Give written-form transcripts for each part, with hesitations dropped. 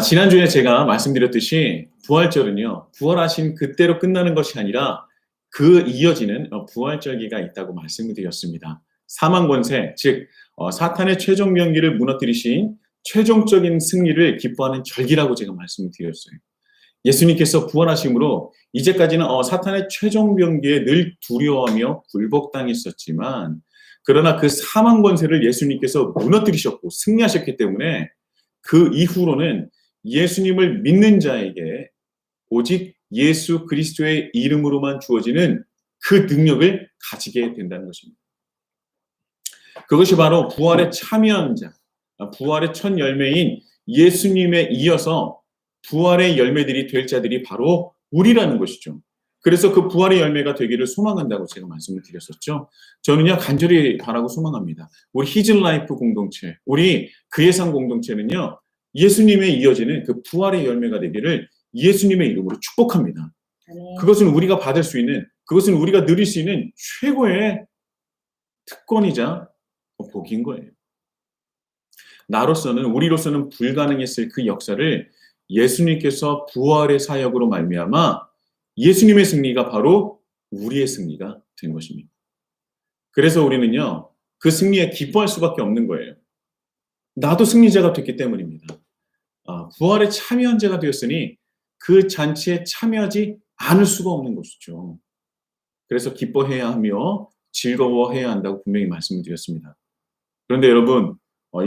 지난주에 제가 말씀드렸듯이 부활절은요, 부활하신 그때로 끝나는 것이 아니라 그 이어지는 부활절기가 있다고 말씀을 드렸습니다. 사망 권세, 즉 사탄의 최종 명기를 무너뜨리신 최종적인 승리를 기뻐하는 절기라고 제가 말씀을 드렸어요. 예수님께서 부활하심으로 이제까지는 사탄의 최종 병기에 늘 두려워하며 굴복당했었지만, 그러나 그 사망 권세를 예수님께서 무너뜨리셨고 승리하셨기 때문에 그 이후로는 예수님을 믿는 자에게 오직 예수 그리스도의 이름으로만 주어지는 그 능력을 가지게 된다는 것입니다. 그것이 바로 부활에 참여한 자, 부활의 첫 열매인 예수님에 이어서 부활의 열매들이 될 자들이 바로 우리라는 것이죠. 그래서 그 부활의 열매가 되기를 소망한다고 제가 말씀을 드렸었죠. 저는요, 간절히 바라고 소망합니다. 우리 히즐라이프 공동체, 우리 그의 상 공동체는요, 예수님에 이어지는 그 부활의 열매가 되기를 예수님의 이름으로 축복합니다. 그것은 우리가 받을 수 있는, 그것은 우리가 누릴 수 있는 최고의 특권이자 복인 거예요. 나로서는, 우리로서는 불가능했을 그 역사를 예수님께서 부활의 사역으로 말미암아 예수님의 승리가 바로 우리의 승리가 된 것입니다. 그래서 우리는요, 그 승리에 기뻐할 수밖에 없는 거예요. 나도 승리자가 됐기 때문입니다. 부활에 참여한 자가 되었으니 그 잔치에 참여하지 않을 수가 없는 것이죠. 그래서 기뻐해야 하며 즐거워해야 한다고 분명히 말씀을 드렸습니다. 그런데 여러분,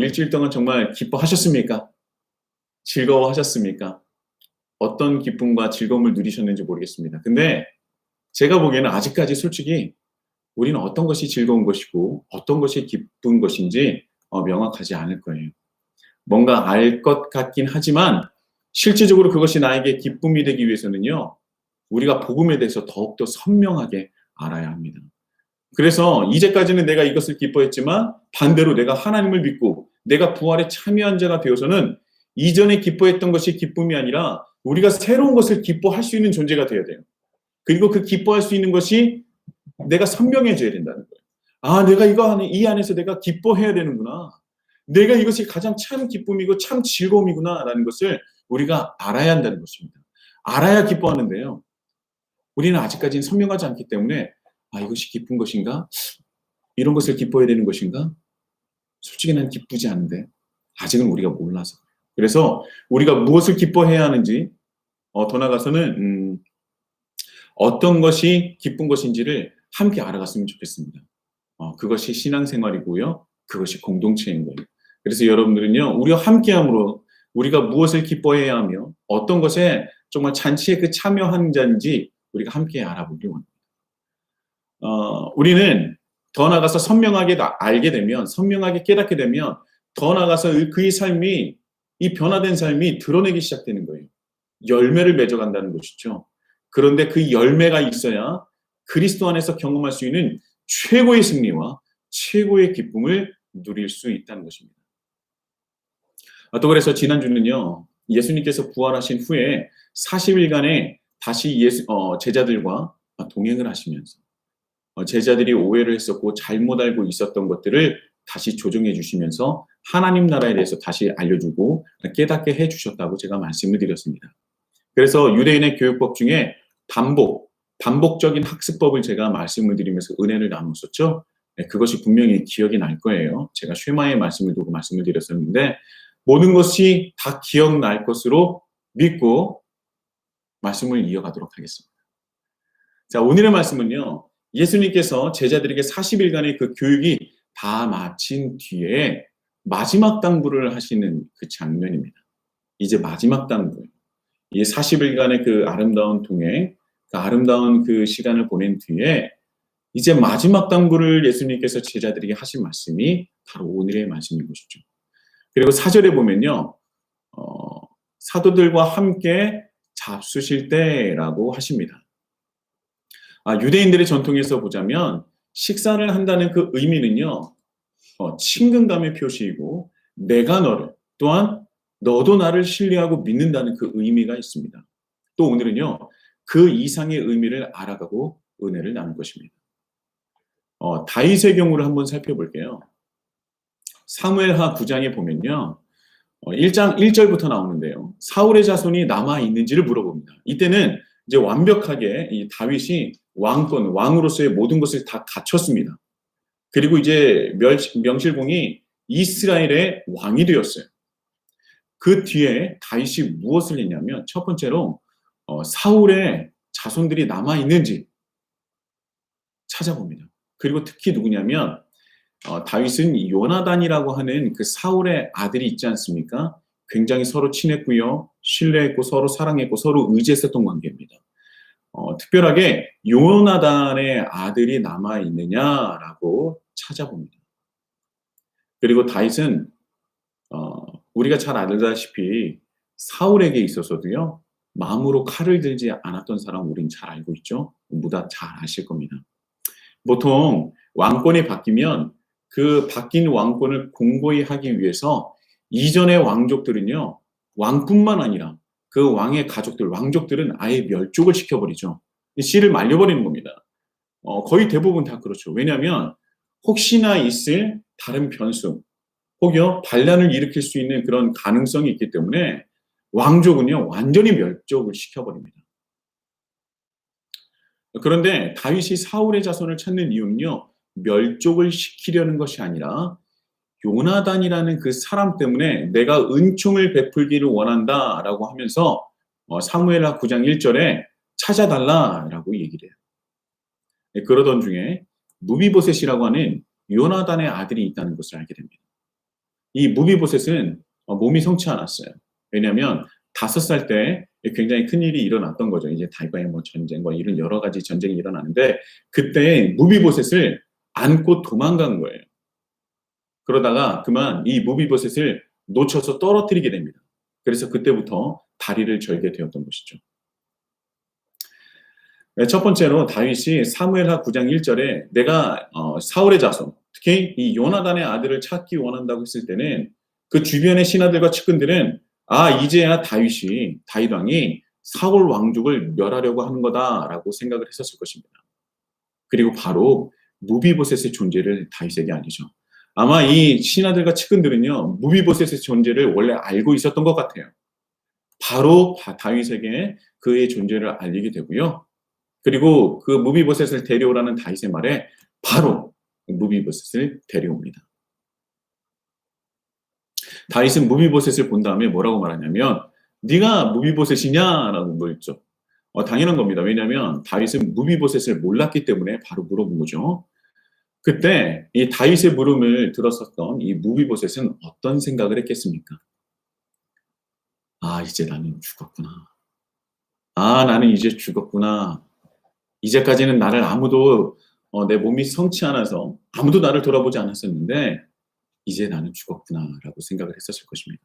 일주일 동안 정말 기뻐하셨습니까? 즐거워하셨습니까? 어떤 기쁨과 즐거움을 누리셨는지 모르겠습니다. 근데 제가 보기에는 아직까지 솔직히 우리는 어떤 것이 즐거운 것이고 어떤 것이 기쁜 것인지 명확하지 않을 거예요. 뭔가 알 것 같긴 하지만 실질적으로 그것이 나에게 기쁨이 되기 위해서는요, 우리가 복음에 대해서 더욱더 선명하게 알아야 합니다. 그래서 이제까지는 내가 이것을 기뻐했지만 반대로 내가 하나님을 믿고 내가 부활에 참여한 자가 되어서는 이전에 기뻐했던 것이 기쁨이 아니라 우리가 새로운 것을 기뻐할 수 있는 존재가 되어야 돼요. 그리고 그 기뻐할 수 있는 것이 내가 선명해져야 된다는 거예요. 내가 이 안에서 내가 기뻐해야 되는구나. 내가 이것이 가장 참 기쁨이고 참 즐거움이구나 라는 것을 우리가 알아야 한다는 것입니다. 알아야 기뻐하는데요, 우리는 아직까지는 선명하지 않기 때문에 이것이 기쁜 것인가? 이런 것을 기뻐해야 되는 것인가? 솔직히 난 기쁘지 않은데 아직은 우리가 몰라서. 그래서 우리가 무엇을 기뻐해야 하는지, 더 나아가서는 어떤 것이 기쁜 것인지를 함께 알아갔으면 좋겠습니다. 그것이 신앙생활이고요. 그것이 공동체인 거예요. 그래서 여러분들은요, 우리와 함께함으로 우리가 무엇을 기뻐해야 하며 어떤 것에 정말 잔치에 그 참여한 자인지 우리가 함께 알아보기 원합니다. 우리는 더 나아가서 선명하게 알게 되면, 선명하게 깨닫게 되면 더 나아가서 그의 삶이, 이 변화된 삶이 드러내기 시작되는 거예요. 열매를 맺어간다는 것이죠. 그런데 그 열매가 있어야 그리스도 안에서 경험할 수 있는 최고의 승리와 최고의 기쁨을 누릴 수 있다는 것입니다. 또 그래서 지난주는요, 예수님께서 부활하신 후에 40일간의 다시 제자들과 동행을 하시면서 제자들이 오해를 했었고 잘못 알고 있었던 것들을 다시 조정해 주시면서 하나님 나라에 대해서 다시 알려주고 깨닫게 해주셨다고 제가 말씀을 드렸습니다. 그래서 유대인의 교육법 중에 반복적인 학습법을 제가 말씀을 드리면서 은혜를 나눴었죠. 그것이 분명히 기억이 날 거예요. 제가 쉐마의 말씀을 두고 말씀을 드렸었는데 모든 것이 다 기억날 것으로 믿고 말씀을 이어가도록 하겠습니다. 자, 오늘의 말씀은요, 예수님께서 제자들에게 40일간의 그 교육이 다 마친 뒤에 마지막 당부를 하시는 그 장면입니다. 이제 마지막 당부예요. 이 40일간의 그 아름다운 동행, 그 아름다운 그 시간을 보낸 뒤에 이제 마지막 당부를 예수님께서 제자들에게 하신 말씀이 바로 오늘의 말씀인 것이죠. 그리고 4절에 보면요, 사도들과 함께 잡수실 때라고 하십니다. 유대인들의 전통에서 보자면 식사를 한다는 그 의미는요, 친근감의 표시이고 내가 너를, 또한 너도 나를 신뢰하고 믿는다는 그 의미가 있습니다. 또 오늘은요, 그 이상의 의미를 알아가고 은혜를 나눌 것입니다. 다윗의 경우를 한번 살펴볼게요. 사무엘하 9장에 보면요, 1장 1절부터 나오는데요. 사울의 자손이 남아 있는지를 물어봅니다. 이때는 이제 완벽하게 이 다윗이 왕으로서의 모든 것을 다 갖췄습니다. 그리고 이제 명실공히 이스라엘의 왕이 되었어요. 그 뒤에 다윗이 무엇을 했냐면 첫 번째로 사울의 자손들이 남아 있는지 찾아봅니다. 그리고 특히 누구냐면 다윗은 요나단이라고 하는 그 사울의 아들이 있지 않습니까? 굉장히 서로 친했고요. 신뢰했고 서로 사랑했고 서로 의지했었던 관계입니다. 특별하게 요나단의 아들이 남아 있느냐라고 찾아봅니다. 그리고 다윗은 우리가 잘 알다시피 사울에게 있어서도요. 마음으로 칼을 들지 않았던 사람 우린 잘 알고 있죠. 무다 잘 아실 겁니다. 보통 왕권이 바뀌면 그 바뀐 왕권을 공고히 하기 위해서 이전의 왕족들은요. 왕뿐만 아니라 그 왕의 가족들, 왕족들은 아예 멸족을 시켜버리죠. 씨를 말려버리는 겁니다. 거의 대부분 다 그렇죠. 왜냐하면 혹시나 있을 다른 변수, 혹여 반란을 일으킬 수 있는 그런 가능성이 있기 때문에 왕족은요. 완전히 멸족을 시켜버립니다. 그런데 다윗이 사울의 자손을 찾는 이유는요. 멸족을 시키려는 것이 아니라 요나단이라는 그 사람 때문에 내가 은총을 베풀기를 원한다라고 하면서 사무엘하 9장 1절에 찾아달라라고 얘기를 해요. 그러던 중에 무비보셋이라고 하는 요나단의 아들이 있다는 것을 알게 됩니다. 이 무비보셋은 몸이 성치 않았어요. 왜냐하면 5살 때 굉장히 큰 일이 일어났던 거죠. 이제 다윗과의 전쟁, 이런 여러 가지 전쟁이 일어나는데 그때 무비보셋을 안고 도망간 거예요. 그러다가 그만 이 무비보셋을 놓쳐서 떨어뜨리게 됩니다. 그래서 그때부터 다리를 절게 되었던 것이죠. 첫 번째로 다윗이 사무엘하 9장 1절에 내가 사울의 자손, 특히 이 요나단의 아들을 찾기 원한다고 했을 때는 그 주변의 신하들과 측근들은 이제야 다윗 왕이 사울 왕족을 멸하려고 하는 거다라고 생각을 했었을 것입니다. 그리고 바로 무비보셋의 존재를 다윗에게 알리죠. 아마 이 신하들과 측근들은요, 무비보셋의 존재를 원래 알고 있었던 것 같아요. 바로 다윗에게 그의 존재를 알리게 되고요. 그리고 그 무비보셋을 데려오라는 다윗의 말에 바로 무비보셋을 데려옵니다. 다윗은 무비보셋을 본 다음에 뭐라고 말하냐면 네가 무비보셋이냐라고 물었죠. 당연한 겁니다. 왜냐하면 다윗은 무비보셋을 몰랐기 때문에 바로 물어본 거죠. 그때 이 다윗의 물음을 들었었던 이 무비보셋은 어떤 생각을 했겠습니까? 이제 나는 죽었구나. 나는 이제 죽었구나. 이제까지는 나를 아무도 내 몸이 성치 않아서 아무도 나를 돌아보지 않았었는데 이제 나는 죽었구나라고 생각을 했었을 것입니다.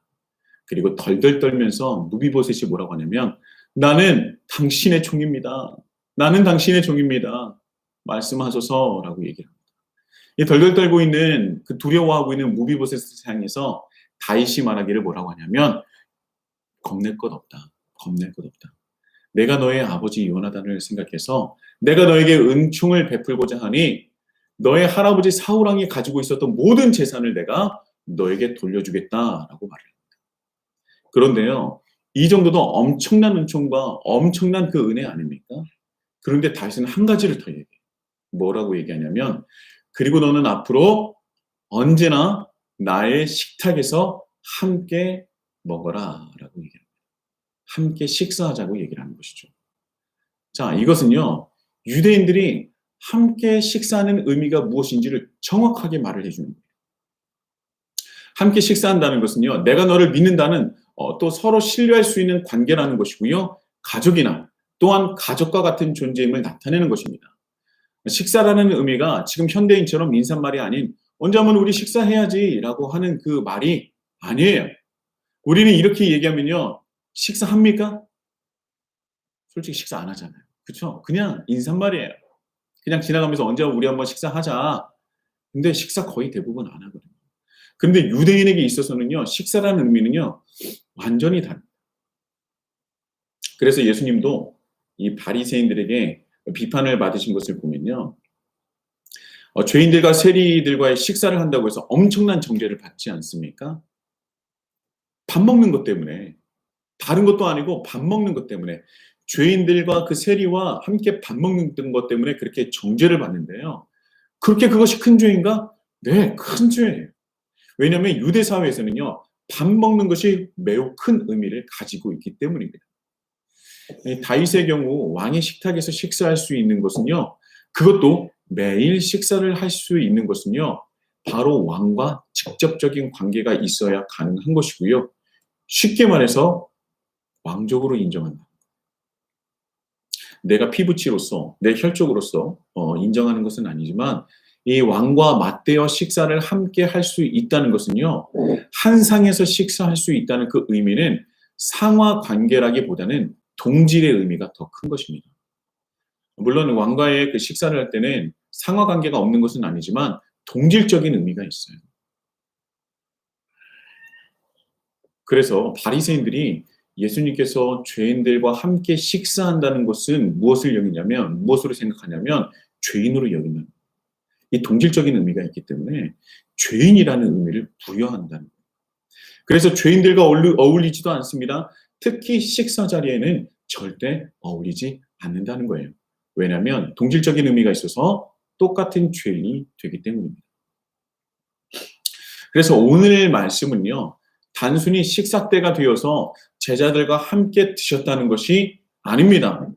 그리고 덜덜 떨면서 무비보셋이 뭐라고 하냐면 나는 당신의 종입니다. 나는 당신의 종입니다. 말씀하소서라고 얘기를 합니다. 이 덜덜 떨고 있는 그 두려워하고 있는 무비보셋을 향해서 다윗이 말하기를 뭐라고 하냐면 겁낼 것 없다. 겁낼 것 없다. 내가 너의 아버지 요나단을 생각해서 내가 너에게 은총을 베풀고자 하니 너의 할아버지 사울 왕이 가지고 있었던 모든 재산을 내가 너에게 돌려주겠다라고 말을 합니다. 그런데요. 이 정도도 엄청난 은총과 엄청난 그 은혜 아닙니까? 그런데 다윗은 한 가지를 더 얘기해요. 뭐라고 얘기하냐면 그리고 너는 앞으로 언제나 나의 식탁에서 함께 먹어라라고 얘기합니다. 함께 식사하자고 얘기를 하는 것이죠. 자, 이것은요. 유대인들이 함께 식사하는 의미가 무엇인지를 정확하게 말을 해주는 거예요. 함께 식사한다는 것은요. 내가 너를 믿는다는 또 서로 신뢰할 수 있는 관계라는 것이고요. 가족이나 또한 가족과 같은 존재임을 나타내는 것입니다. 식사라는 의미가 지금 현대인처럼 인사말이 아닌 언제 한번 우리 식사해야지라고 하는 그 말이 아니에요. 우리는 이렇게 얘기하면요. 식사합니까? 솔직히 식사 안 하잖아요. 그렇죠? 그냥 인사말이에요. 그냥 지나가면서 언제 우리 한번 식사하자. 근데 식사 거의 대부분 안 하거든요. 근데 유대인에게 있어서는요. 식사라는 의미는요. 완전히 다릅니다. 그래서 예수님도 이 바리새인들에게 비판을 받으신 것을 보면요. 죄인들과 세리들과의 식사를 한다고 해서 엄청난 정죄를 받지 않습니까? 밥 먹는 것 때문에, 다른 것도 아니고 밥 먹는 것 때문에, 죄인들과 그 세리와 함께 밥 먹는 것 때문에 그렇게 정죄를 받는데요. 그렇게 그것이 큰 죄인가? 네, 큰 죄예요. 왜냐하면 유대 사회에서는요, 밥 먹는 것이 매우 큰 의미를 가지고 있기 때문입니다. 다윗의 경우 왕의 식탁에서 식사할 수 있는 것은요, 그것도 매일 식사를 할 수 있는 것은요, 바로 왕과 직접적인 관계가 있어야 가능한 것이고요. 쉽게 말해서 왕족으로 인정한다. 내가 피부치로서, 내 혈족으로서 인정하는 것은 아니지만 이 왕과 맞대어 식사를 함께 할 수 있다는 것은요, 한 상에서 식사할 수 있다는 그 의미는 상하 관계라기보다는 동질의 의미가 더 큰 것입니다. 물론 왕과의 그 식사를 할 때는 상하 관계가 없는 것은 아니지만 동질적인 의미가 있어요. 그래서 바리새인들이 예수님께서 죄인들과 함께 식사한다는 것은 무엇을 여기냐면, 무엇으로 생각하냐면 죄인으로 여긴다는 거예요. 이 동질적인 의미가 있기 때문에 죄인이라는 의미를 부여한다는 거예요. 그래서 죄인들과 어울리지도 않습니다. 특히 식사 자리에는 절대 어울리지 않는다는 거예요. 왜냐하면 동질적인 의미가 있어서 똑같은 죄인이 되기 때문입니다. 그래서 오늘 말씀은요, 단순히 식사 때가 되어서 제자들과 함께 드셨다는 것이 아닙니다.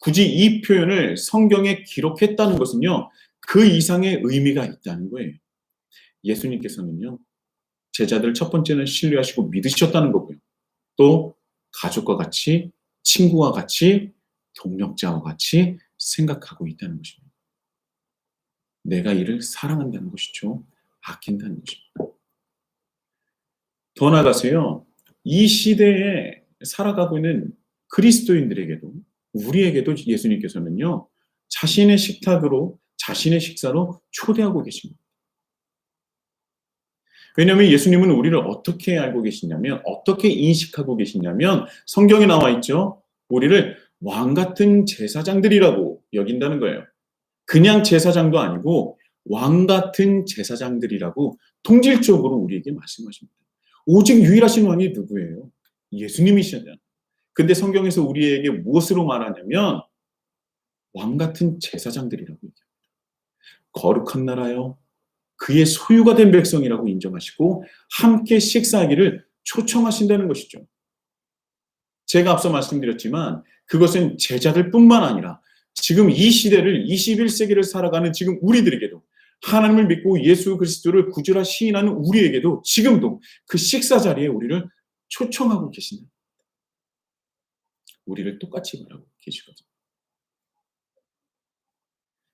굳이 이 표현을 성경에 기록했다는 것은요, 그 이상의 의미가 있다는 거예요. 예수님께서는요, 제자들 첫 번째는 신뢰하시고 믿으셨다는 거고요. 또 가족과 같이, 친구와 같이, 동력자와 같이 생각하고 있다는 것입니다. 내가 이를 사랑한다는 것이죠. 아낀다는 것입니다. 더 나아가서요, 이 시대에 살아가고 있는 그리스도인들에게도, 우리에게도 예수님께서는요, 자신의 식탁으로, 자신의 식사로 초대하고 계십니다. 왜냐하면 예수님은 우리를 어떻게 알고 계시냐면, 어떻게 인식하고 계시냐면, 성경에 나와 있죠. 우리를 왕 같은 제사장들이라고 여긴다는 거예요. 그냥 제사장도 아니고 왕 같은 제사장들이라고 통질적으로 우리에게 말씀하십니다. 오직 유일하신 왕이 누구예요? 예수님이시잖아요. 근데 성경에서 우리에게 무엇으로 말하냐면 왕 같은 제사장들이라고 얘기합니다. 거룩한 나라요, 그의 소유가 된 백성이라고 인정하시고 함께 식사하기를 초청하신다는 것이죠. 제가 앞서 말씀드렸지만 그것은 제자들뿐만 아니라 지금 이 시대를, 21세기를 살아가는 지금 우리들에게도, 하나님을 믿고 예수 그리스도를 구주라 시인하는 우리에게도 지금도 그 식사 자리에 우리를 초청하고 계신다. 우리를 똑같이 바라고 계시거든요.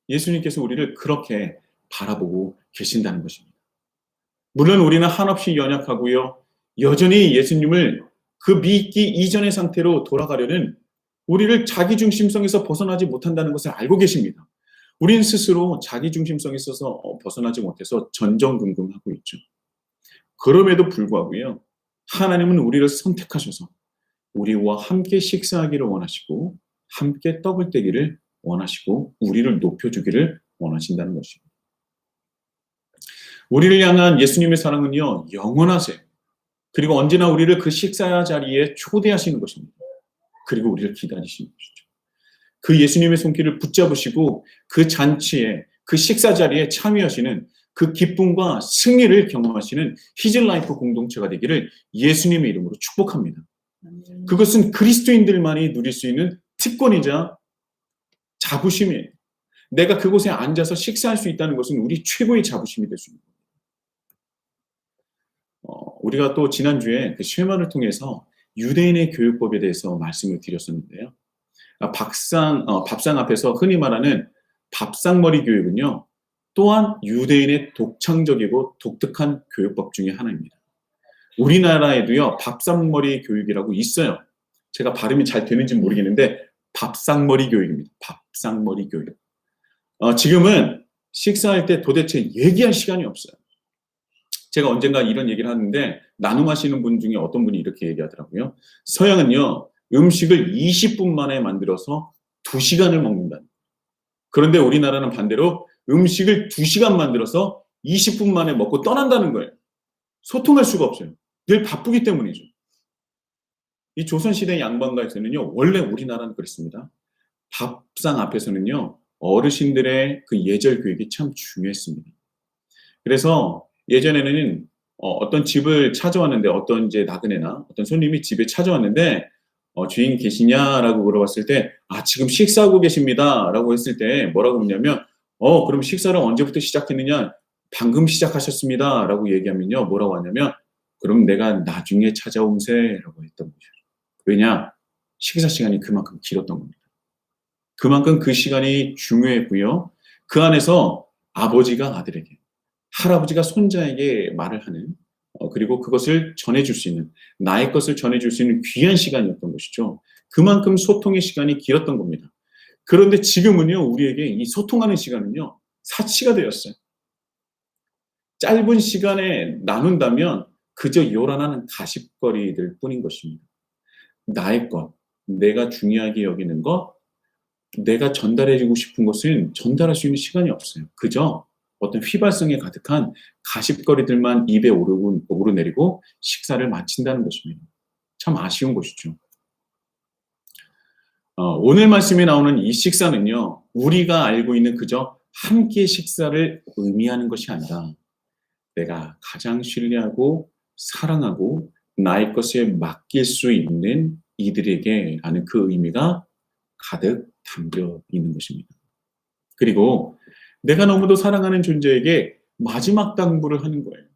예수님께서 우리를 그렇게 바라보고 계신다는 것입니다. 물론 우리는 한없이 연약하고요, 여전히 예수님을 그 믿기 이전의 상태로 돌아가려는, 우리를 자기중심성에서 벗어나지 못한다는 것을 알고 계십니다. 우리는 스스로 자기중심성에 있어서 벗어나지 못해서 전전긍긍하고 있죠. 그럼에도 불구하고요, 하나님은 우리를 선택하셔서 우리와 함께 식사하기를 원하시고 함께 떡을 떼기를 원하시고 우리를 높여주기를 원하신다는 것입니다. 우리를 향한 예수님의 사랑은요, 영원하세요. 그리고 언제나 우리를 그 식사 자리에 초대하시는 것입니다. 그리고 우리를 기다리시는 것이죠. 그 예수님의 손길을 붙잡으시고 그 잔치에, 그 식사 자리에 참여하시는 그 기쁨과 승리를 경험하시는 히즐라이프 공동체가 되기를 예수님의 이름으로 축복합니다. 그것은 그리스도인들만이 누릴 수 있는 특권이자 자부심이에요. 내가 그곳에 앉아서 식사할 수 있다는 것은 우리 최고의 자부심이 될 수 있습니다. 우리가 또 지난주에 그 쉐마를 통해서 유대인의 교육법에 대해서 말씀을 드렸었는데요. 밥상 앞에서 흔히 말하는 밥상머리 교육은요, 또한 유대인의 독창적이고 독특한 교육법 중에 하나입니다. 우리나라에도요, 밥상머리 교육이라고 있어요. 제가 발음이 잘 되는지 모르겠는데 밥상머리 교육입니다. 밥상머리 교육. 지금은 식사할 때 도대체 얘기할 시간이 없어요. 제가 언젠가 이런 얘기를 하는데 나눔하시는 분 중에 어떤 분이 이렇게 얘기하더라고요. 서양은요, 음식을 20분 만에 만들어서 2시간을 먹는다. 그런데 우리나라는 반대로 음식을 2시간 만들어서 20분 만에 먹고 떠난다는 거예요. 소통할 수가 없어요. 늘 바쁘기 때문이죠. 이 조선시대 양반가에서는요, 원래 우리나라는 그랬습니다. 밥상 앞에서는요, 어르신들의 그 예절 교육이 참 중요했습니다. 그래서 예전에는 어떤 집을 찾아왔는데, 어떤 이제 나그네나 어떤 손님이 집에 찾아왔는데, 주인 계시냐라고 물어봤을 때, 지금 식사하고 계십니다라고 했을 때 뭐라고 했냐면, 그럼 식사를 언제부터 시작했느냐? 방금 시작하셨습니다라고 얘기하면요, 뭐라고 하냐면, 그럼 내가 나중에 찾아옴세라고 했던 거죠. 왜냐? 식사 시간이 그만큼 길었던 겁니다. 그만큼 그 시간이 중요했고요. 그 안에서 아버지가 아들에게, 할아버지가 손자에게 말을 하는, 그리고 그것을 전해줄 수 있는, 나의 것을 전해줄 수 있는 귀한 시간이었던 것이죠. 그만큼 소통의 시간이 길었던 겁니다. 그런데 지금은요, 우리에게 이 소통하는 시간은요, 사치가 되었어요. 짧은 시간에 나눈다면 그저 요란하는 가십거리들 뿐인 것입니다. 나의 것, 내가 중요하게 여기는 것, 내가 전달해주고 싶은 것은 전달할 수 있는 시간이 없어요. 그저 어떤 휘발성에 가득한 가십거리들만 입에 오르내리고 식사를 마친다는 것입니다. 참 아쉬운 것이죠. 오늘 말씀에 나오는 이 식사는요, 우리가 알고 있는 그저 함께 식사를 의미하는 것이 아니라 내가 가장 신뢰하고 사랑하고 나의 것에 맡길 수 있는 이들에게 라는 그 의미가 가득 담겨 있는 것입니다. 그리고 내가 너무도 사랑하는 존재에게 마지막 당부를 하는 거예요.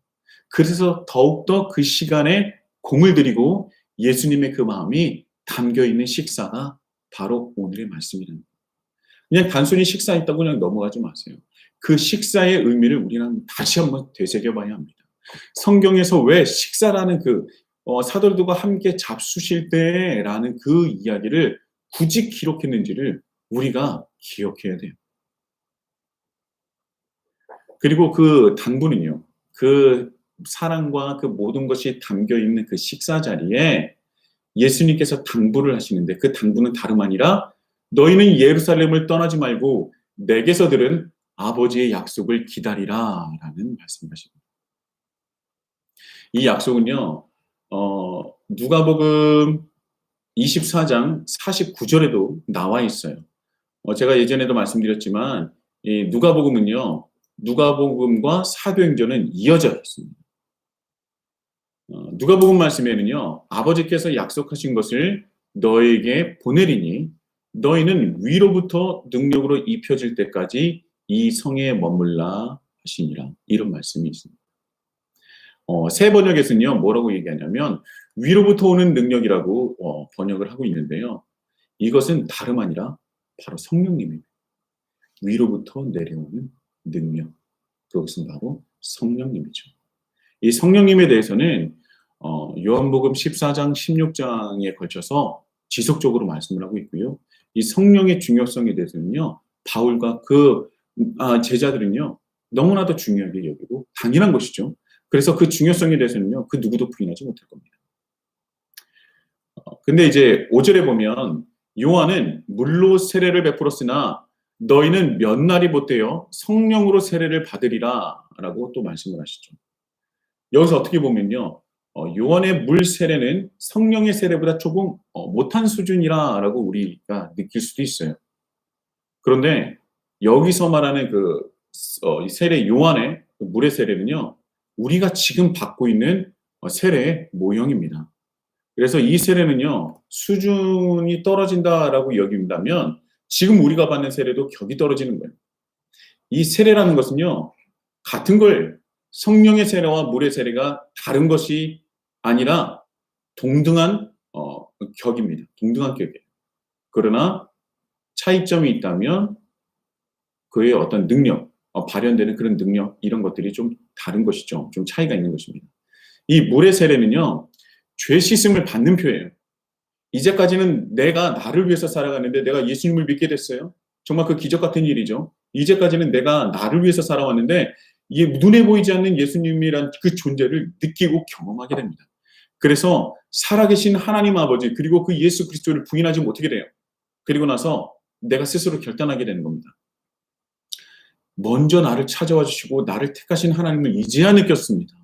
그래서 더욱더 그 시간에 공을 들이고 예수님의 그 마음이 담겨 있는 식사가 바로 오늘의 말씀이라는 거예요. 그냥 단순히 식사했다고 그냥 넘어가지 마세요. 그 식사의 의미를 우리는 다시 한번 되새겨봐야 합니다. 성경에서 왜 식사라는 사도들과 함께 잡수실 때라는 그 이야기를 굳이 기록했는지를 우리가 기억해야 돼요. 그리고 그 당부는요, 그 사랑과 그 모든 것이 담겨 있는 그 식사 자리에 예수님께서 당부를 하시는데, 그 당부는 다름 아니라 너희는 예루살렘을 떠나지 말고 내게서 들은 아버지의 약속을 기다리라 라는 말씀하십니다. 이 약속은요, 누가복음 24장 49절에도 나와 있어요. 제가 예전에도 말씀드렸지만 이 누가복음은요, 누가복음과 사도행전은 이어져 있습니다. 누가복음 말씀에는요, 아버지께서 약속하신 것을 너에게 보내리니 너희는 위로부터 능력으로 입혀질 때까지 이 성에 머물라 하시니라, 이런 말씀이 있습니다. 새 번역에서는요, 뭐라고 얘기하냐면 위로부터 오는 능력이라고 번역을 하고 있는데요, 이것은 다름 아니라 바로 성령님입니다. 위로부터 내려오는 능력, 그것은 바로 성령님이죠. 이 성령님에 대해서는 요한복음 14장, 16장에 걸쳐서 지속적으로 말씀을 하고 있고요. 이 성령의 중요성에 대해서는요, 바울과 그 제자들은요, 너무나도 중요하게 여기고 당연한 것이죠. 그래서 그 중요성에 대해서는요, 그 누구도 부인하지 못할 겁니다. 근데 이제 5절에 보면 요한은 물로 세례를 베풀었으나 너희는 몇 날이 못되어 성령으로 세례를 받으리라 라고 또 말씀을 하시죠. 여기서 어떻게 보면요, 요한의 물 세례는 성령의 세례보다 조금 못한 수준이라고 우리가 느낄 수도 있어요. 그런데 여기서 말하는 이 세례, 요한의 물의 세례는요, 우리가 지금 받고 있는 세례의 모형입니다. 그래서 이 세례는요, 수준이 떨어진다라고 여긴다면 지금 우리가 받는 세례도 격이 떨어지는 거예요. 이 세례라는 것은요, 같은 걸, 성령의 세례와 물의 세례가 다른 것이 아니라 동등한 격입니다. 동등한 격이에요. 그러나 차이점이 있다면 그의 어떤 능력, 발현되는 그런 능력, 이런 것들이 좀 다른 것이죠. 좀 차이가 있는 것입니다. 이 물의 세례는요, 죄 씻음을 받는 표예요. 이제까지는 내가 나를 위해서 살아가는데 내가 예수님을 믿게 됐어요. 정말 그 기적 같은 일이죠. 이제까지는 내가 나를 위해서 살아왔는데 이게 눈에 보이지 않는 예수님이란 그 존재를 느끼고 경험하게 됩니다. 그래서 살아계신 하나님 아버지, 그리고 그 예수 그리스도를 부인하지 못하게 돼요. 그리고 나서 내가 스스로 결단하게 되는 겁니다. 먼저 나를 찾아와 주시고 나를 택하신 하나님을 이제야 느꼈습니다.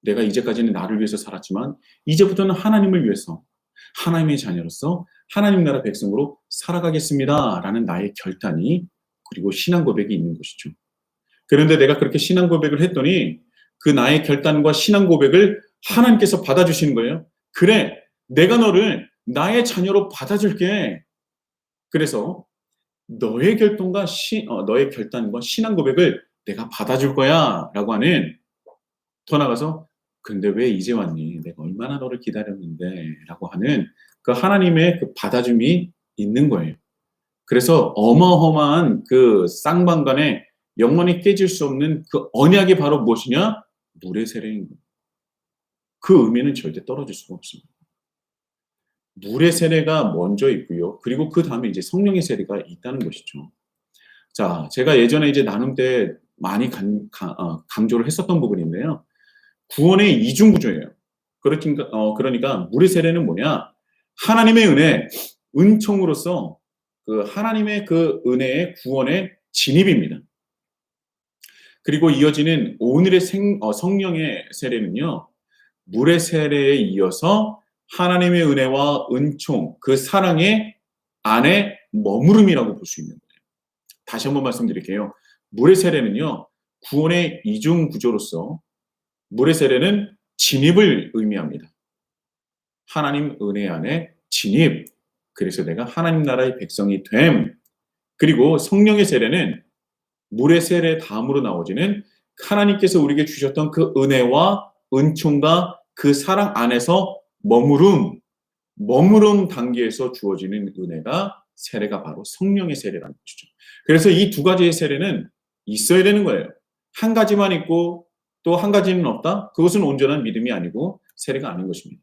내가 이제까지는 나를 위해서 살았지만 이제부터는 하나님을 위해서 하나님의 자녀로서 하나님 나라 백성으로 살아가겠습니다라는 나의 결단이 그리고 신앙 고백이 있는 것이죠. 그런데 내가 그렇게 신앙 고백을 했더니 그 나의 결단과 신앙 고백을 하나님께서 받아주시는 거예요. 그래, 내가 너를 나의 자녀로 받아줄게. 그래서 너의 결단과 신앙 고백을 내가 받아줄 거야라고 하는, 더 나가서 근데 왜 이제 왔니? 내가 얼마나 너를 기다렸는데라고 하는 그 하나님의 그 받아줌이 있는 거예요. 그래서 어마어마한 그 쌍방간에 영원히 깨질 수 없는 그 언약이 바로 무엇이냐? 물의 세례인 거예요. 그 의미는 절대 떨어질 수가 없습니다. 물의 세례가 먼저 있고요. 그리고 그 다음에 이제 성령의 세례가 있다는 것이죠. 자, 제가 예전에 이제 나눔 때 많이 강조를 했었던 부분인데요. 구원의 이중 구조예요. 그러니까 물의 세례는 뭐냐? 하나님의 은혜, 은총으로서 그 하나님의 그 은혜의 구원의 진입입니다. 그리고 이어지는 오늘의 성령의 세례는요. 물의 세례에 이어서 하나님의 은혜와 은총, 그 사랑의 안에 머무름이라고 볼 수 있는 거예요. 다시 한번 말씀드릴게요. 물의 세례는요. 구원의 이중 구조로서 물의 세례는 진입을 의미합니다. 하나님 은혜 안에 진입. 그래서 내가 하나님 나라의 백성이 됨. 그리고 성령의 세례는 물의 세례 다음으로 나오지는 하나님께서 우리에게 주셨던 그 은혜와 은총과 그 사랑 안에서 머무름 단계에서 주어지는 은혜가 세례가 바로 성령의 세례라는 것이죠. 그래서 이 두 가지의 세례는 있어야 되는 거예요. 한 가지만 있고 또 한 가지는 없다? 그것은 온전한 믿음이 아니고 세례가 아닌 것입니다.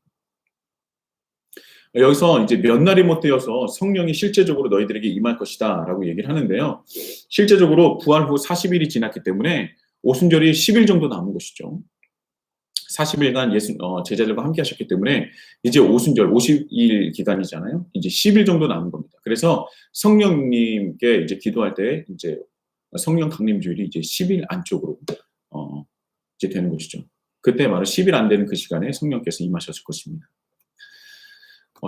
여기서 이제 몇 날이 못 되어서 성령이 실제적으로 너희들에게 임할 것이다 라고 얘기를 하는데요. 실제적으로 부활 후 40일이 지났기 때문에 오순절이 10일 정도 남은 것이죠. 40일간 제자들과 함께 하셨기 때문에 이제 오순절 50일 기간이잖아요. 이제 10일 정도 남은 겁니다. 그래서 성령님께 이제 기도할 때 이제 성령 강림 주일이 이제 10일 안쪽으로 이제 되는 것이죠. 그때 바로 10일 안 되는 그 시간에 성령께서 임하셨을 것입니다.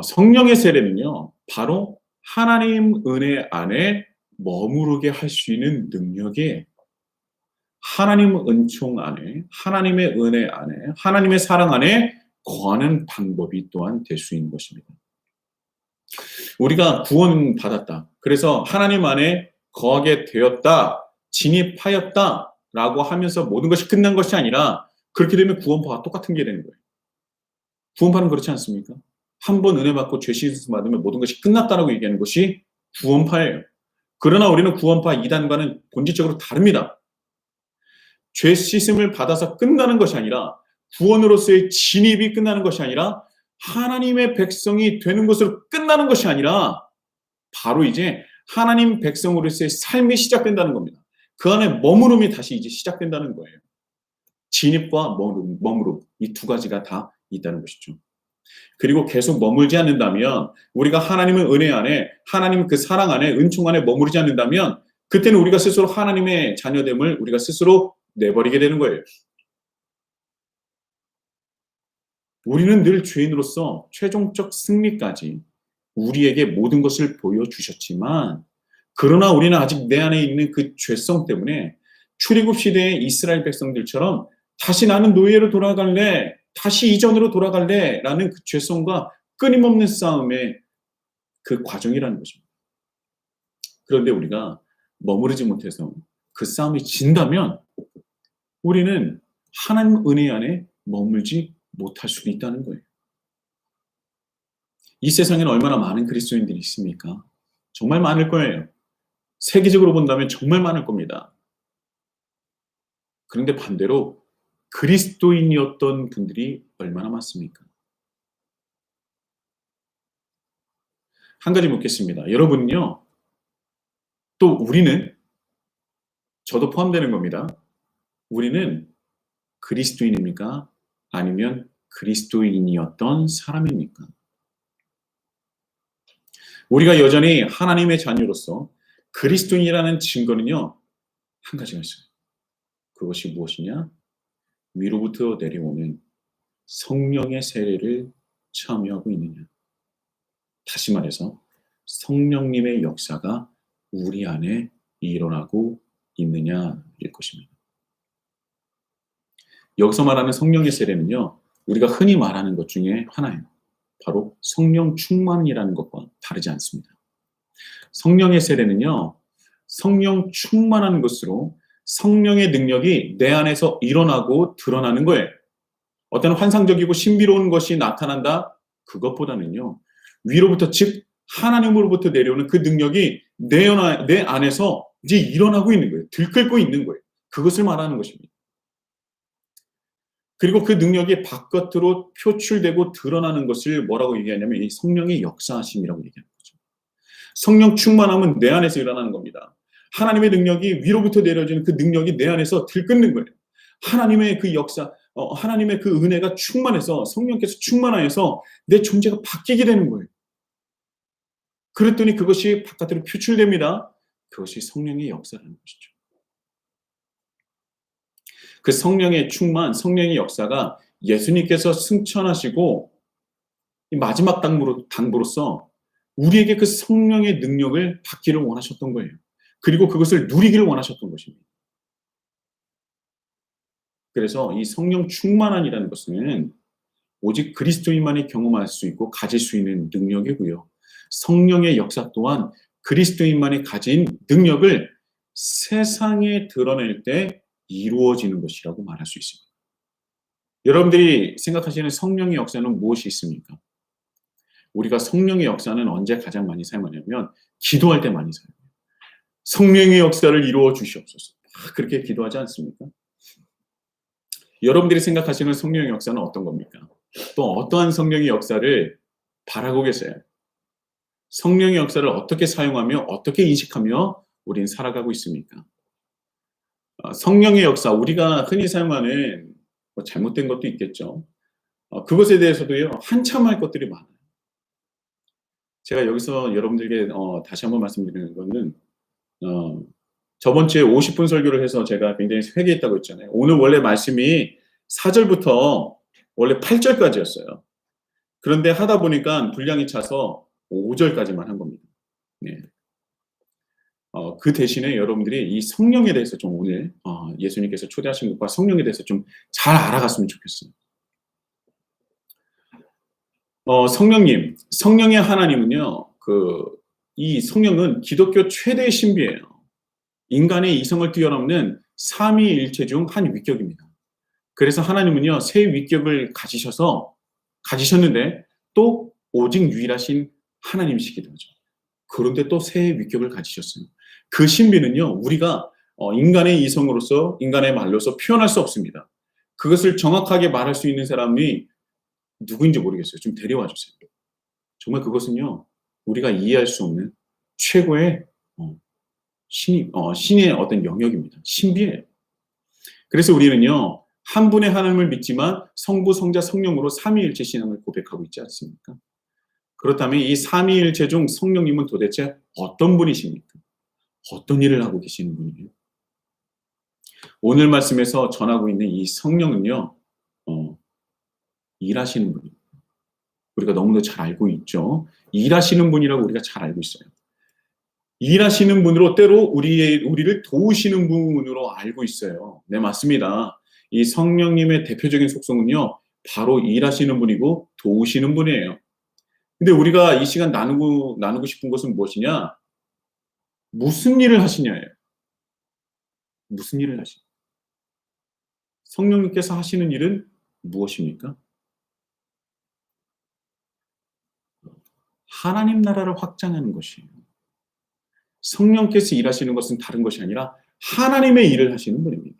성령의 세례는요, 바로 하나님 은혜 안에 머무르게 할 수 있는 능력이에요. 하나님 은총 안에, 하나님의 은혜 안에, 하나님의 사랑 안에 거하는 방법이 또한 될 수 있는 것입니다. 우리가 구원받았다. 그래서 하나님 안에 거하게 되었다, 진입하였다 라고 하면서 모든 것이 끝난 것이 아니라 그렇게 되면 구원파와 똑같은 게 되는 거예요. 구원파는 그렇지 않습니까? 한 번 은혜 받고 죄 씻음 받으면 모든 것이 끝났다라고 얘기하는 것이 구원파예요. 그러나 우리는 구원파 2단과는 본질적으로 다릅니다. 죄 씻음을 받아서 끝나는 것이 아니라 구원으로서의 진입이 끝나는 것이 아니라 하나님의 백성이 되는 것으로 끝나는 것이 아니라 바로 이제 하나님 백성으로서의 삶이 시작된다는 겁니다. 그 안에 머무름이 다시 이제 시작된다는 거예요. 진입과 머무름 이 두 가지가 다 있다는 것이죠. 그리고 계속 머물지 않는다면 우리가 하나님의 은혜 안에 하나님 그 사랑 안에 은총 안에 머무르지 않는다면 그때는 우리가 스스로 하나님의 자녀됨을 우리가 스스로 내버리게 되는 거예요. 우리는 늘 죄인으로서 최종적 승리까지 우리에게 모든 것을 보여주셨지만 그러나 우리는 아직 내 안에 있는 그 죄성 때문에 출애굽 시대의 이스라엘 백성들처럼 다시 나는 노예로 돌아갈래, 다시 이전으로 돌아갈래 라는 그 죄성과 끊임없는 싸움의 그 과정이라는 것입니다. 그런데 우리가 머무르지 못해서 그 싸움이 진다면 우리는 하나님 은혜 안에 머물지 못할 수도 있다는 거예요. 이 세상에는 얼마나 많은 그리스도인들이 있습니까? 정말 많을 거예요. 세계적으로 본다면 정말 많을 겁니다. 그런데 반대로 그리스도인이었던 분들이 얼마나 많습니까? 한 가지 묻겠습니다. 여러분은요, 또 우리는, 저도 포함되는 겁니다. 우리는 그리스도인입니까? 아니면 그리스도인이었던 사람입니까? 우리가 여전히 하나님의 자녀로서 그리스도인이라는 증거는요, 한 가지가 있어요. 그것이 무엇이냐? 위로부터 내려오는 성령의 세례를 참여하고 있느냐? 다시 말해서 성령님의 역사가 우리 안에 일어나고 있느냐일 것입니다. 여기서 말하는 성령의 세례는요, 우리가 흔히 말하는 것 중에 하나예요. 바로 성령 충만이라는 것과 다르지 않습니다. 성령의 세례는요, 성령 충만한 것으로 성령의 능력이 내 안에서 일어나고 드러나는 거예요. 어떤 환상적이고 신비로운 것이 나타난다? 그것보다는요, 위로부터, 즉 하나님으로부터 내려오는 그 능력이 내 안에서 이제 일어나고 있는 거예요. 들끓고 있는 거예요. 그것을 말하는 것입니다. 그리고 그 능력이 바깥으로 표출되고 드러나는 것을 뭐라고 얘기하냐면 이 성령의 역사하심이라고 얘기하는 거죠. 성령 충만함은 내 안에서 일어나는 겁니다. 하나님의 능력이 위로부터 내려지는 그 능력이 내 안에서 들끓는 거예요. 하나님의 그 역사, 하나님의 그 은혜가 충만해서 성령께서 충만하여서 내 존재가 바뀌게 되는 거예요. 그랬더니 그것이 바깥으로 표출됩니다. 그것이 성령의 역사라는 것이죠. 그 성령의 충만, 성령의 역사가 예수님께서 승천하시고 이 마지막 당부로서 우리에게 그 성령의 능력을 받기를 원하셨던 거예요. 그리고 그것을 누리기를 원하셨던 것입니다. 그래서 이 성령 충만함이라는 것은 오직 그리스도인만이 경험할 수 있고 가질 수 있는 능력이고요. 성령의 역사 또한 그리스도인만이 가진 능력을 세상에 드러낼 때 이루어지는 것이라고 말할 수 있습니다. 여러분들이 생각하시는 성령의 역사는 무엇이 있습니까? 우리가 성령의 역사는 언제 가장 많이 사용하냐면 기도할 때 많이 사용해요. 성령의 역사를 이루어 주시옵소서. 그렇게 기도하지 않습니까? 여러분들이 생각하시는 성령의 역사는 어떤 겁니까? 또 어떠한 성령의 역사를 바라고 계세요? 성령의 역사를 어떻게 사용하며 어떻게 인식하며 우리는 살아가고 있습니까? 성령의 역사, 우리가 흔히 사용하는 뭐 잘못된 것도 있겠죠. 그것에 대해서도요, 한참 할 것들이 많아요. 제가 여기서 여러분들에게 다시 한번 말씀드리는 것은 저번 주에 50분 설교를 해서 제가 굉장히 회개했다고 했잖아요. 오늘 원래 말씀이 4절부터 원래 8절까지였어요. 그런데 하다 보니까 분량이 차서 5절까지만 한 겁니다. 네. 그 대신에 여러분들이 이 성령에 대해서 좀 오늘 예수님께서 초대하신 것과 성령에 대해서 좀 잘 알아갔으면 좋겠어요. 성령님, 성령의 하나님은요, 이 성령은 기독교 최대의 신비예요. 인간의 이성을 뛰어넘는 삼위일체 중 한 위격입니다. 그래서 하나님은요, 세 위격을 가지셨는데 또 오직 유일하신 하나님이시기도 하죠. 그런데 또 세 위격을 가지셨어요. 그 신비는요, 우리가 인간의 이성으로서, 인간의 말로서 표현할 수 없습니다. 그것을 정확하게 말할 수 있는 사람이 누구인지 모르겠어요. 좀 데려와 주세요. 정말 그것은요, 우리가 이해할 수 없는 최고의 신의 어떤 영역입니다. 신비예요. 그래서 우리는요, 한 분의 하나님을 믿지만 성부, 성자, 성령으로 삼위일체 신앙을 고백하고 있지 않습니까? 그렇다면 이 삼위일체 중 성령님은 도대체 어떤 분이십니까? 어떤 일을 하고 계시는 분이에요? 오늘 말씀에서 전하고 있는 이 성령은요, 일하시는 분입니다. 우리가 너무도 잘 알고 있죠. 일하시는 분이라고 우리가 잘 알고 있어요. 일하시는 분으로 때로 우리를 도우시는 분으로 알고 있어요. 네, 맞습니다. 이 성령님의 대표적인 속성은요, 바로 일하시는 분이고 도우시는 분이에요. 근데 우리가 이 시간 나누고 싶은 것은 무엇이냐? 무슨 일을 하시냐예요. 무슨 일을 하시냐? 성령님께서 하시는 일은 무엇입니까? 하나님 나라를 확장하는 것이에요. 성령께서 일하시는 것은 다른 것이 아니라 하나님의 일을 하시는 분입니다.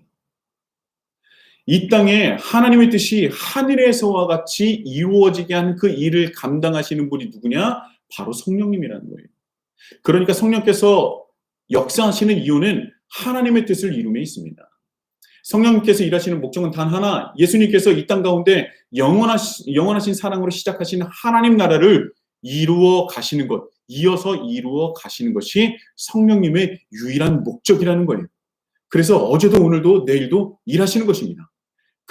이 땅에 하나님의 뜻이 하늘에서와 같이 이루어지게 하는 그 일을 감당하시는 분이 누구냐? 바로 성령님이라는 거예요. 그러니까 성령께서 역사하시는 이유는 하나님의 뜻을 이룸에 있습니다. 성령님께서 일하시는 목적은 단 하나, 예수님께서 이 땅 가운데 영원하신 사랑으로 시작하신 하나님 나라를 이루어 가시는 것, 이어서 이루어 가시는 것이 성령님의 유일한 목적이라는 거예요. 그래서 어제도 오늘도 내일도 일하시는 것입니다.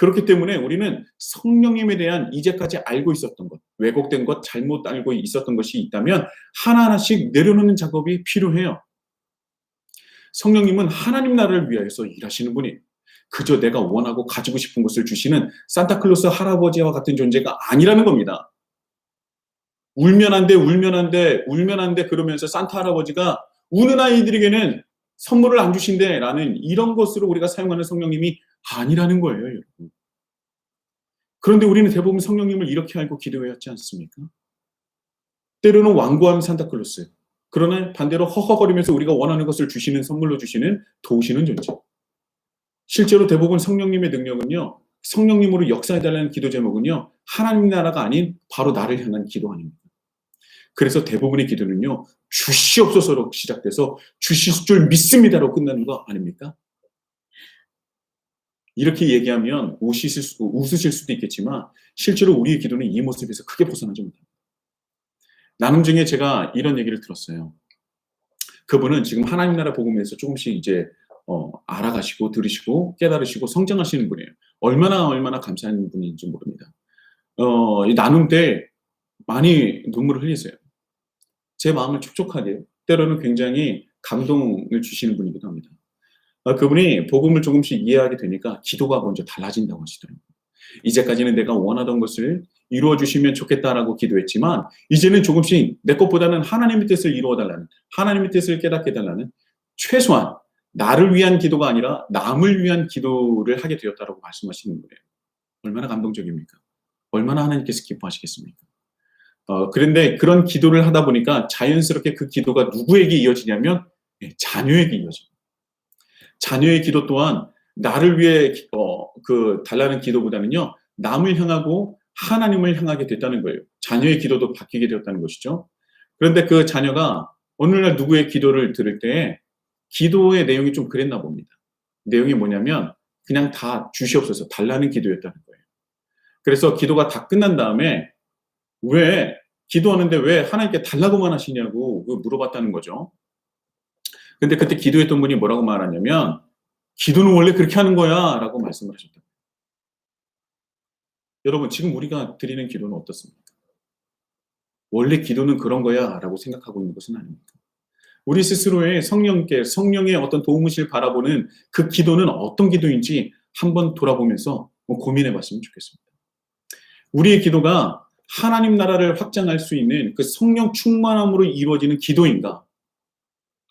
그렇기 때문에 우리는 성령님에 대한 이제까지 알고 있었던 것, 왜곡된 것, 잘못 알고 있었던 것이 있다면 하나하나씩 내려놓는 작업이 필요해요. 성령님은 하나님 나라를 위하여서 일하시는 분이에요. 그저 내가 원하고 가지고 싶은 것을 주시는 산타클로스 할아버지와 같은 존재가 아니라는 겁니다. 울면 안 돼, 울면 안 돼, 울면 안 돼 그러면서 산타 할아버지가 우는 아이들에게는 선물을 안 주신대 라는 이런 것으로 우리가 사용하는 성령님이 아니라는 거예요, 여러분. 그런데 우리는 대부분 성령님을 이렇게 알고 기도해왔지 않습니까? 때로는 완고한 산타클로스, 그러나 반대로 허허거리면서 우리가 원하는 것을 주시는, 선물로 주시는, 도우시는 존재. 실제로 대부분 성령님의 능력은요, 성령님으로 역사해달라는 기도 제목은요, 하나님 나라가 아닌 바로 나를 향한 기도 아닙니다. 그래서 대부분의 기도는요, 주시옵소서로 시작돼서 주실 줄 믿습니다로 끝나는 거 아닙니까? 이렇게 얘기하면 웃으실 수도 있겠지만 실제로 우리의 기도는 이 모습에서 크게 벗어나지 못합니다. 나눔 중에 제가 이런 얘기를 들었어요. 그분은 지금 하나님 나라 복음에서 조금씩 이제 알아가시고 들으시고 깨달으시고 성장하시는 분이에요. 얼마나 감사한 분인지 모릅니다. 이 나눔 때 많이 눈물을 흘리세요. 제 마음을 촉촉하게, 때로는 굉장히 감동을 주시는 분이기도 합니다. 그분이 복음을 조금씩 이해하게 되니까 기도가 먼저 달라진다고 하시더라고요. 이제까지는 내가 원하던 것을 이루어 주시면 좋겠다라고 기도했지만 이제는 조금씩 내 것보다는 하나님의 뜻을 이루어 달라는, 하나님의 뜻을 깨닫게 달라는, 최소한 나를 위한 기도가 아니라 남을 위한 기도를 하게 되었다라고 말씀하시는 거예요. 얼마나 감동적입니까? 얼마나 하나님께서 기뻐하시겠습니까? 그런데 그런 기도를 하다 보니까 자연스럽게 그 기도가 누구에게 이어지냐면 자녀에게 이어져요. 자녀의 기도 또한 나를 위해 달라는 기도보다는요, 남을 향하고 하나님을 향하게 됐다는 거예요. 자녀의 기도도 바뀌게 되었다는 것이죠. 그런데 그 자녀가 어느 날 누구의 기도를 들을 때 기도의 내용이 좀 그랬나 봅니다. 내용이 뭐냐면 그냥 다 주시옵소서 달라는 기도였다는 거예요. 그래서 기도가 다 끝난 다음에 왜 기도하는데 왜 하나님께 달라고만 하시냐고 물어봤다는 거죠. 근데 그때 기도했던 분이 뭐라고 말하냐면 기도는 원래 그렇게 하는 거야 라고 말씀을 하셨다. 여러분 지금 우리가 드리는 기도는 어떻습니까? 원래 기도는 그런 거야 라고 생각하고 있는 것은 아닙니다. 우리 스스로의 성령의 어떤 도움을 바라보는 그 기도는 어떤 기도인지 한번 돌아보면서 고민해 봤으면 좋겠습니다. 우리의 기도가 하나님 나라를 확장할 수 있는 그 성령 충만함으로 이루어지는 기도인가?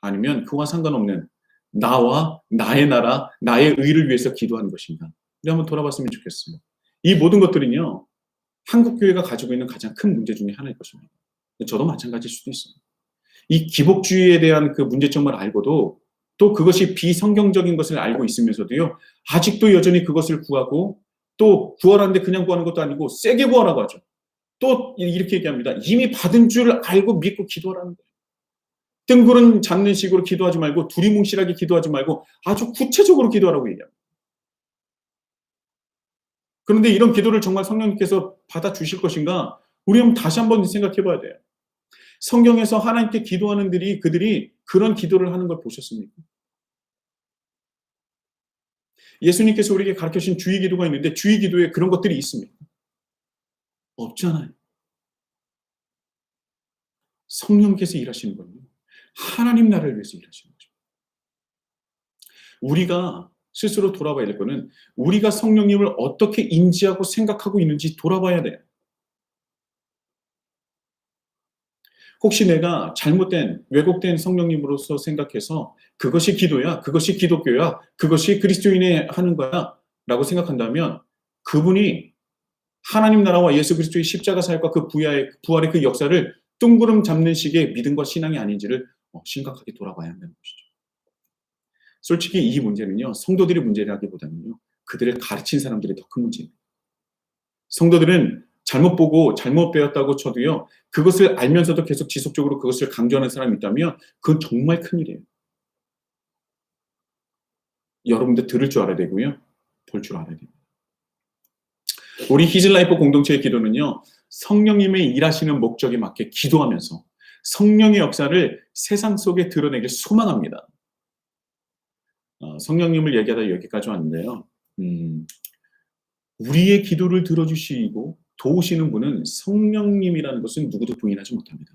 아니면 그와 상관없는 나와 나의 나라, 나의 의를 위해서 기도하는 것인가? 우리 한번 돌아봤으면 좋겠어요. 이 모든 것들은요, 한국교회가 가지고 있는 가장 큰 문제 중에 하나일 것입니다. 저도 마찬가지일 수도 있어요. 이 기복주의에 대한 그 문제점을 알고도 또 그것이 비성경적인 것을 알고 있으면서도요, 아직도 여전히 그것을 구하고 또 구하라는데 그냥 구하는 것도 아니고 세게 구하라고 하죠. 또 이렇게 얘기합니다. 이미 받은 줄 알고 믿고 기도하라는 거예요. 뜬구름 잡는 식으로 기도하지 말고 두리뭉실하게 기도하지 말고 아주 구체적으로 기도하라고 얘기합니다. 그런데 이런 기도를 정말 성령님께서 받아주실 것인가? 우리 한번 다시 한번 생각해 봐야 돼요. 성경에서 하나님께 기도하는 그들이 그런 기도를 하는 걸 보셨습니까? 예수님께서 우리에게 가르쳐주신 주의 기도가 있는데 주의 기도에 그런 것들이 있습니까? 없잖아요. 성령께서 일하시는 거예요. 하나님 나라를 위해서 일하시는 거죠. 우리가 스스로 돌아봐야 될 거는 우리가 성령님을 어떻게 인지하고 생각하고 있는지 돌아봐야 돼요. 혹시 내가 잘못된 왜곡된 성령님으로서 생각해서 그것이 기도야, 그것이 기독교야, 그것이 그리스도인이 하는 거야 라고 생각한다면 그분이 하나님 나라와 예수 그리스도의 십자가 사역과 그 부활의 그 역사를 뜬구름 잡는 식의 믿음과 신앙이 아닌지를 심각하게 돌아봐야 한다는 것이죠. 솔직히 이 문제는요, 성도들의 문제라기보다는요, 그들을 가르친 사람들이 더 큰 문제입니다. 성도들은 잘못 보고 잘못 배웠다고 쳐도요, 그것을 알면서도 계속 지속적으로 그것을 강조하는 사람이 있다면 그건 정말 큰일이에요. 여러분들 들을 줄 알아야 되고요, 볼 줄 알아야 됩니다. 우리 히즐라이프 공동체의 기도는요, 성령님의 일하시는 목적에 맞게 기도하면서 성령의 역사를 세상 속에 드러내길 소망합니다. 성령님을 얘기하다 여기까지 왔는데요. 우리의 기도를 들어주시고 도우시는 분은 성령님이라는 것은 누구도 부인하지 못합니다.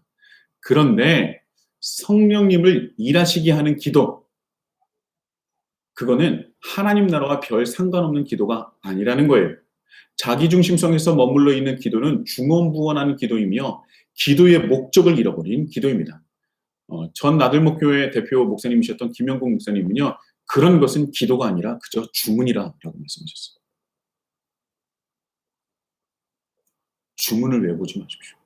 그런데 성령님을 일하시게 하는 기도, 그거는 하나님 나라와 별 상관없는 기도가 아니라는 거예요. 자기중심성에서 머물러 있는 기도는 중언부언하는 기도이며 기도의 목적을 잃어버린 기도입니다. 전 나들목교회 대표 목사님이셨던 김영국 목사님은요, 그런 것은 기도가 아니라 그저 주문이라고 말씀하셨어요. 주문을 외우지 마십시오.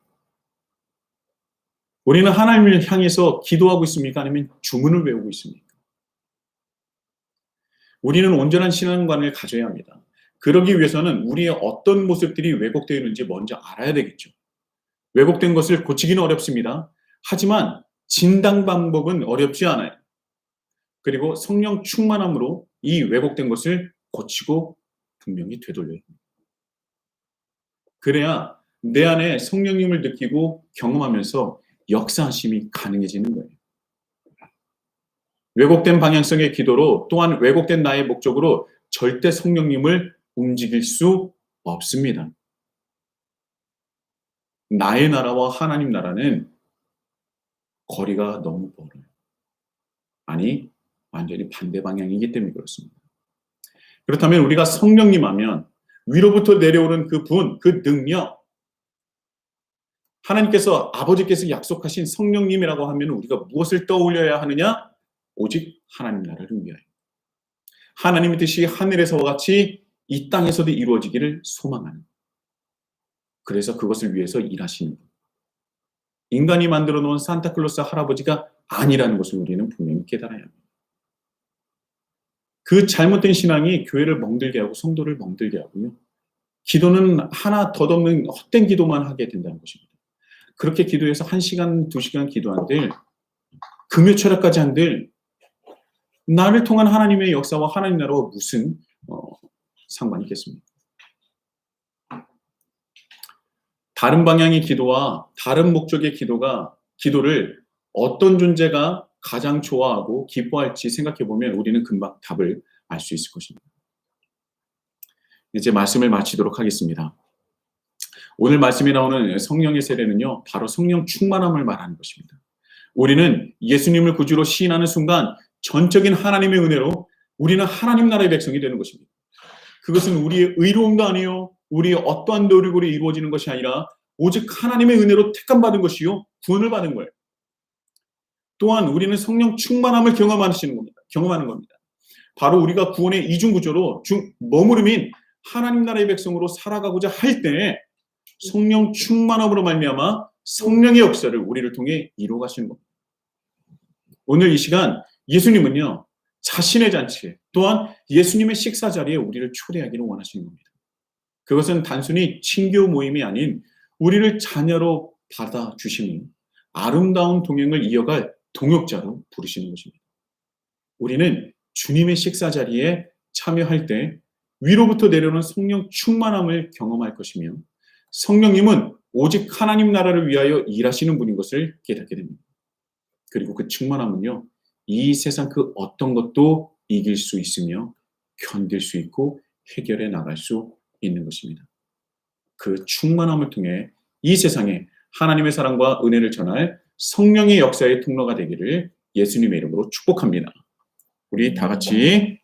우리는 하나님을 향해서 기도하고 있습니까? 아니면 주문을 외우고 있습니까? 우리는 온전한 신앙관을 가져야 합니다. 그러기 위해서는 우리의 어떤 모습들이 왜곡되어 있는지 먼저 알아야 되겠죠. 왜곡된 것을 고치기는 어렵습니다. 하지만 진단 방법은 어렵지 않아요. 그리고 성령 충만함으로 이 왜곡된 것을 고치고 분명히 되돌려야 합니다. 그래야 내 안에 성령님을 느끼고 경험하면서 역사하심이 가능해지는 거예요. 왜곡된 방향성의 기도로 또한 왜곡된 나의 목적으로 절대 성령님을 움직일 수 없습니다. 나의 나라와 하나님 나라는 거리가 너무 멀어요. 아니, 완전히 반대 방향이기 때문에 그렇습니다. 그렇다면 우리가 성령님 하면 위로부터 내려오는 그 분, 그 능력, 하나님께서 아버지께서 약속하신 성령님이라고 하면 우리가 무엇을 떠올려야 하느냐? 오직 하나님 나라를 위하여. 하나님의 뜻이 하늘에서와 같이 이 땅에서도 이루어지기를 소망하는. 그래서 그것을 위해서 일하시는 분. 인간이 만들어 놓은 산타클로스 할아버지가 아니라는 것을 우리는 분명히 깨달아야 합니다. 그 잘못된 신앙이 교회를 멍들게 하고 성도를 멍들게 하고요. 기도는 하나 덧없는 헛된 기도만 하게 된다는 것입니다. 그렇게 기도해서 1시간, 2시간 기도한들, 금요 철학까지 한들, 나를 통한 하나님의 역사와 하나님 나라와 무슨 상관이 있겠습니까? 다른 방향의 기도와 다른 목적의 기도를 어떤 존재가 가장 좋아하고 기뻐할지 생각해보면 우리는 금방 답을 알 수 있을 것입니다. 이제 말씀을 마치도록 하겠습니다. 오늘 말씀에 나오는 성령의 세례는요, 바로 성령 충만함을 말하는 것입니다. 우리는 예수님을 구주로 시인하는 순간 전적인 하나님의 은혜로 우리는 하나님 나라의 백성이 되는 것입니다. 그것은 우리의 의로움도 아니요, 우리의 어떠한 노력으로 이루어지는 것이 아니라 오직 하나님의 은혜로 택함받은 것이요, 구원을 받은 거예요. 또한 우리는 성령 충만함을 경험하는 겁니다. 바로 우리가 구원의 이중구조로 머무름인 하나님 나라의 백성으로 살아가고자 할 때 성령 충만함으로 말미암아 성령의 역사를 우리를 통해 이루어 가시는 겁니다. 오늘 이 시간 예수님은요, 자신의 잔치에 또한 예수님의 식사 자리에 우리를 초대하기를 원하시는 겁니다. 그것은 단순히 친교 모임이 아닌 우리를 자녀로 받아주시는 아름다운 동행을 이어갈 동역자로 부르시는 것입니다. 우리는 주님의 식사 자리에 참여할 때 위로부터 내려오는 성령 충만함을 경험할 것이며 성령님은 오직 하나님 나라를 위하여 일하시는 분인 것을 깨닫게 됩니다. 그리고 그 충만함은요, 이 세상 그 어떤 것도 이길 수 있으며 견딜 수 있고 해결해 나갈 수 있는 것입니다. 그 충만함을 통해 이 세상에 하나님의 사랑과 은혜를 전할 성령의 역사의 통로가 되기를 예수님의 이름으로 축복합니다. 우리 다 같이